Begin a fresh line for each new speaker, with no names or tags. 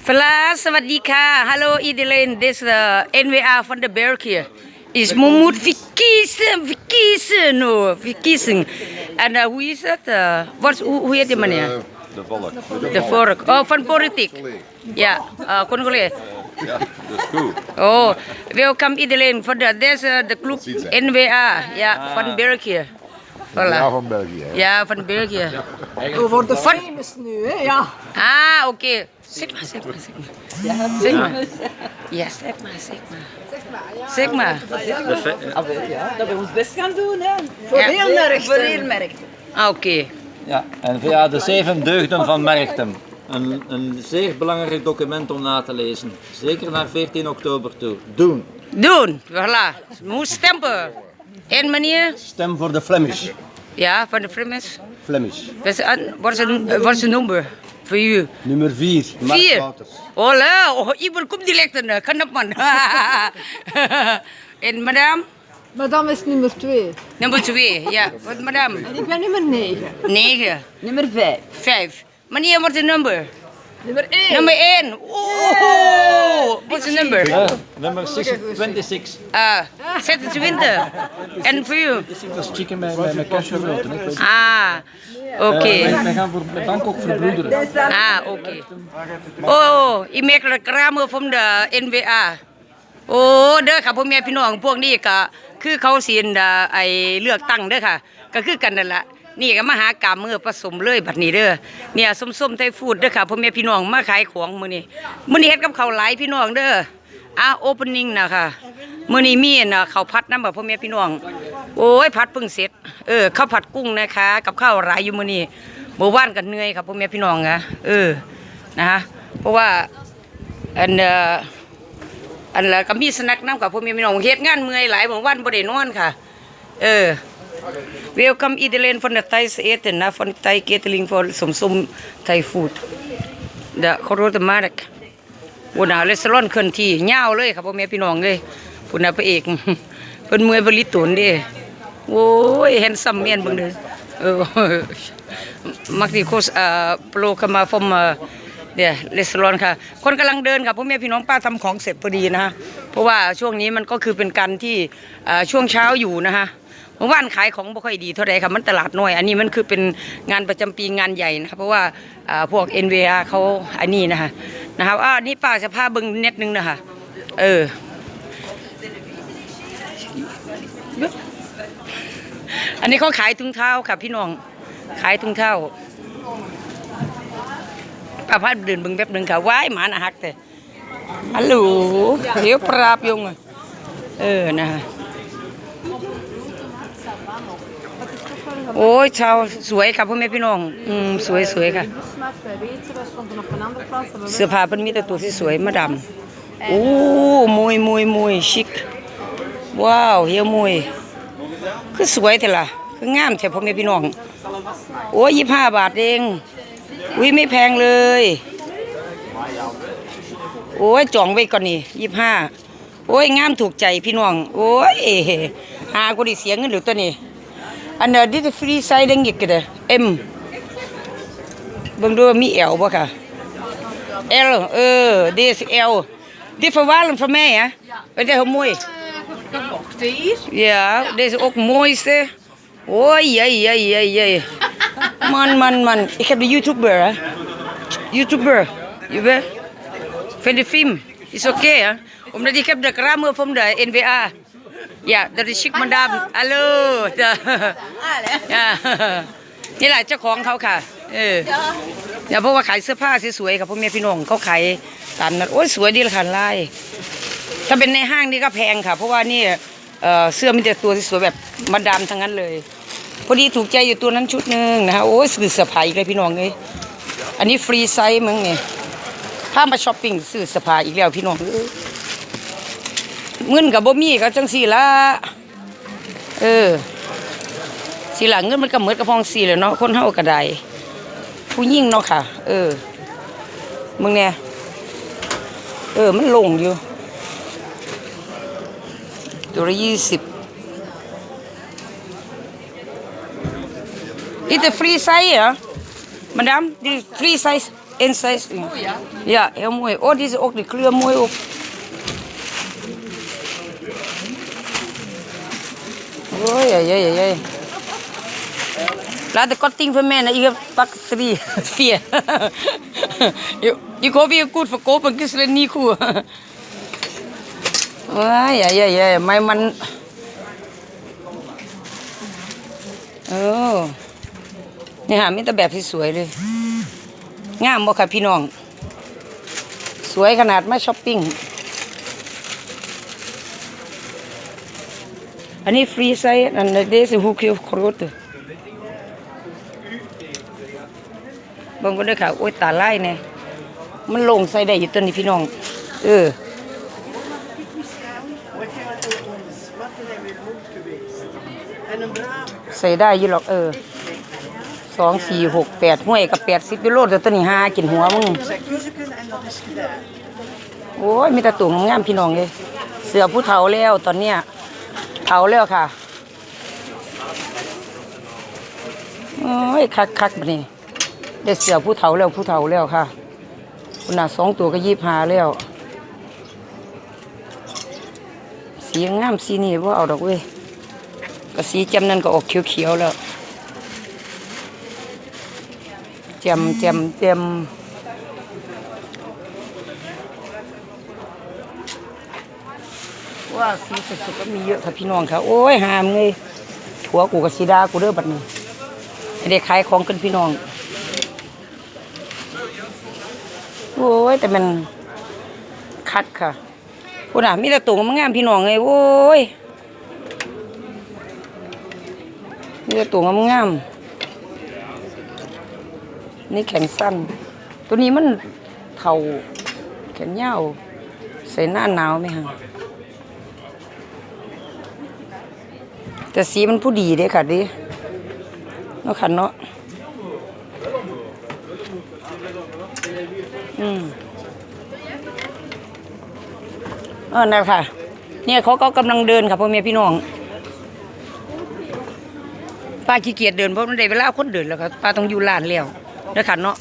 Fala, sawadika. Hallo iedereen. Dit is de NWA van de Berg hier. Is moet verkiezen. En hoe is het? Hoe heet die meneer?
De volk.
De vork. Oh, van politiek. Ja, Congolese.
Ja, dat is goed.
Oh, welkom iedereen voor de club NWA. Ja, van Berg hier.
Ja,
Voilà.
van België.
Ja, van België.
We worden famous nu, hè? Ja.
Ah, oké. Zeg maar. Zeg maar. Ja, zeg maar. Zeg maar.
Ja, dat we ons best gaan doen, hè? Voor heel merk.
Ah, oké.
Ja, en via de 7 deugden van Merchtem. Een zeer belangrijk document om na te lezen. Zeker naar 14 oktober toe.
Doen, voilà. Moet stemmen. En meneer?
Stem voor de Flemish.
Ja, van de Flemish. Wat is het nummer voor u?
Nummer 4.
4. Oh, iemand komt direct knap man. En madame?
Madame is nummer 2.
Nummer 2, ja. Wat madame?
En ik ben nummer 9.
9.
Nummer 5.
5. Meneer, wat is het nummer?
Nummer 1.
Nummer 1. Oh, wat is het nummer?
Nummer 26.
26. En voor u?
Dat is chicken met cashewnoten.
Ah, oké.
Wij gaan voor de bank ook verbroederen.
Ah, oké. Oh, ik merk reclame van de NWA.โอ้เด้อค่ะพ่อแม่พี่น้องพวกนี้ก็คือเขาสิไอเลือกตั้งเด้อค่ะก็คือกันนั่นแหละนี่ก็มหากาพย์มื้อผสมเลยบัดนี้เด้อเนี่ยส้มๆไทยฟู้ดเด้อค่ะพ่อแม่พี่น้องมาขายของมื้อนี้เฮ็ดกับข้าวหลายพี่น้องเด้อโอเพนนิ่งน่ะค่ะมื้อนี้มีน่ะข้าวผัดนำบ่พ่อแม่พี่น้องโอ้ยผัดเพิ่งเสร็จข้าวผัดกุ้งนะคะกับข้าวหลายอยู่มื้อนี้เมื่อวานก็เหนื่อยค่ะพ่อแม่พี่น้องนะนะคะเพราะว่าอันละก็มีสนักน้ำกับพ่อแม่พี่น้องเฮ็ดงานเมื่อยหลายบางวันบ่ได้นอนค่ะWelcome iedereen van de Thaise eten, van de Thai catering voor som Thai food. De grote markt. วันน่ะรีสอร์ทเคลื่อนที่ยาวเลยครับพ่อแม่พี่น้องเลยพุ่นน่ะพระเอกเพิ่นมวยบริตุนเด้โอ้ยแฮนซัมแม่นเบิ่งเด้อมักที่โคสโปรเข้ามาฟอมเนี่ยรีสอร์ทค่ะคนกำลังเดินค่ะพ่อแม่พี่น้องป้าทำของเสร็จพอดีนะฮะเพราะว่าช่วงนี้มันก็คือเป็นการที่ช่วงเช้าอยู่นะฮะเมื่อวานขายของบ่ค่อยดีเท่าใดค่ะมันตลาดน้อยอันนี้มันคือเป็นงานประจำปีงานใหญ่นะเพราะว่าพวก NVA เขาอันนี้นะครับนี่ป้าจะพาเบิ่งเน็ตนึงนะคะอันนี้เขาขายถุงเท้าค่ะพี่น้องขายถุงเท้าป้าพาเดินเบิ่งแป๊บนึงค่ะว้ายหมาน่าฮักแต่ฮัลโหลเดี๋ยวปราบยงนะฮะโอ้ยชาวสวยค่ะพ่อแม่พี่น้องสวยค่ะเสื้อผ้าเป็นมีแต่ตัวที่สวยมาดำโอ้มวยชิคว้าวเฮียมวยคือสวยแต่ละคืองามแถวพ่อแม่พี่น้องโอ้ย25 บาทเองอุ้ยไม่แพงเลยโอ้ยจองไว้ก่อนนี่25โอ้ยงามถูกใจพี่น้องโอ้ยหากูได้เสียเงินหรือตัวนี้อันนี้จะฟรีไซส์ได้กี่กันเอ็มเบิ่งดูมีเอลบ่ค่ะเอลdit is L dit verwalen van mij hè weet je hoe mooi ja deze ook mooiste oh jee man ik heb de YouTuber hè YouTuber je weet van de film is oké hè omdat ik heb de reclame van de NVA ja dat is chic madame hallo นี่แหละเจ้าของเขาค่ะอย่าเพราะว่าขายเสื้อผ้าสวยๆค่ะพ่อแม่พี่น้องเขาขายตามนั้นโอ้ยสวยดีละค่ะลายถ้าเป็นในห้างนี่ก็แพงค่ะเพราะว่านี่เสื้อมีแต่ตัวที่สวยแบบมาดามทั้งนั้นเลยพอดีถูกใจอยู่ตัวนั้นชุดนึงนะคะโอ้ยซื้อเสื้อผ้าอีกเลยพี่น้องเลยอันนี้ฟรีไซส์มั้งเนี่ยถ้ามาช้อปปิ้งซื้อเสื้อผ้าอีกแล้วพี่น้องเงินกับบ่มีก็จังสี่ละสีหลังเงินมันก็เหมือนกับพองสีเลยเนาะคนเฮากระไดผู้ยิ่งเนาะค่ะมึงเนี่ยมันลงอยู่ตัวละ20Is het free size, ja? Madame, die free size. inside. Ja, heel mooi. Oh, die is ook de kleur mooi ook. Oh, ja. Laat de korting van mij, ik heb pak 3, 4. Ik hoop je goed verkopen, ik is het niet goed. Oh, ja, mijn man. Oh. เนี่ยมีแต่แบบที่สวยเลยงามบ่ค่ะพี่น้องสวยขนาดมาช้อปปิ้งอันนี้ฟรีไซส์อันนี้deze hoek heel groot บางคนด้วยค่ะโอ้ยตาไล่เนี่ยมันลงใส่ได้อยู่ตัวนี้พี่น้องใส่ได้อยู่หรอก2 4 6 8ห้วยกับ80กิโลแต่ตัวนี้5กินหัวมึงโอ้ยมีแต่ตัวงามพี่น้องเลยเสือผู้เฒ่าแล้วตอนเนี้ยเฒ่าแล้วค่ะโอ้ยคักๆบัดนี้ได้เสือผู้เฒ่าแล้วค่ะคุณน่ะ2ตัวก็25แล้วสีงามสีนี่บ่เอาดอกเว้ยก็สีจำนั่นก็ออกเขียวๆแล้วเจียมว่าสีสดๆก็มีเยอะค่ะพี่น้องค่ะโอ้ยหามเลยผัวกูกับสีดากูเด้อบัดนี้ได้ขายของกันพี่น้องโอ้ยแต่มันคัดค่ะคุณน่ะมีแต่ตัวงามพี่น้องเลยโอ้ยมีแต่ตัวงามนี่แขนสั้นตัวนี้มันเท่าแขนยาวใส่หน้าหนาวไหมฮะแต่สีมันผู้ดีเด้ค่ะดิเนาะค่ะเนาะนั่นค่ะเนี่ยเขาก็กำลังเดินค่ะพ่อแม่พี่น้องป้าขี้เกียจเดินเพราะมันได้เวลาคนเดินแล้วค่ะป้าต้องอยู่ร้านแล้วเด้อค่ะเนาะ